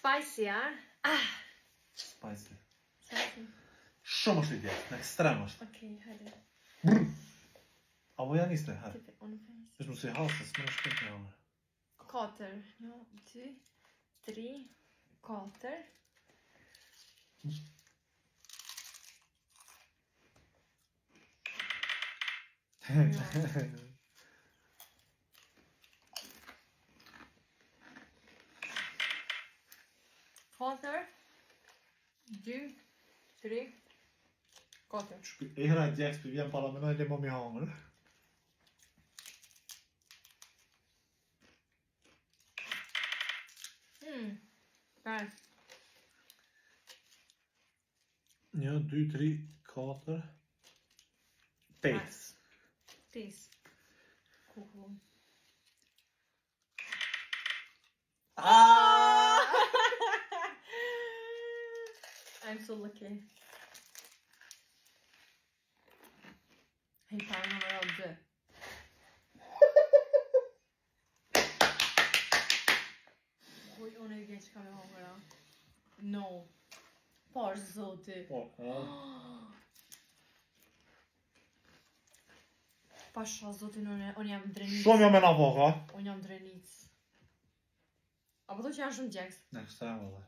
Spicy, ja? Spicy. Spicy. Shumë është i djetë, në ekstrem është. Okej, hajde. Apo janë niste, hajde. Tipe, unë fejs. Është mu si halë, s'më në shkëtë një amër. 4. 1, 2, 3, 4. Katër, 2, 3, 4. E hera e djekës për vjen pala menoj dhe më mi hangër. Kaj. 1, 2, 3, 4, 5. 5. Kuku. I'm so lucky. Hej, pa numero 2. Oj, unë e vjen që kam e hongëra. No. Por zoti. Pasha zotin, unë jam drenic. Shumë jam e na voka. Unë jam drenic. Apo do që janë shumë gjeks? Në ekstrem edhe.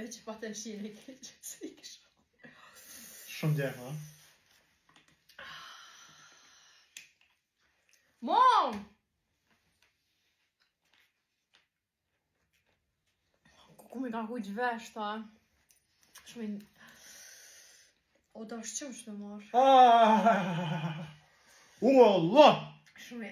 Veç pa të shine e keqë si isha. Shumë djekë, ha? Mom! Ku mi ka kujtë vesh, ta? Shumë i... O, da shqëm shtë me marrë. Allah! Shumë i...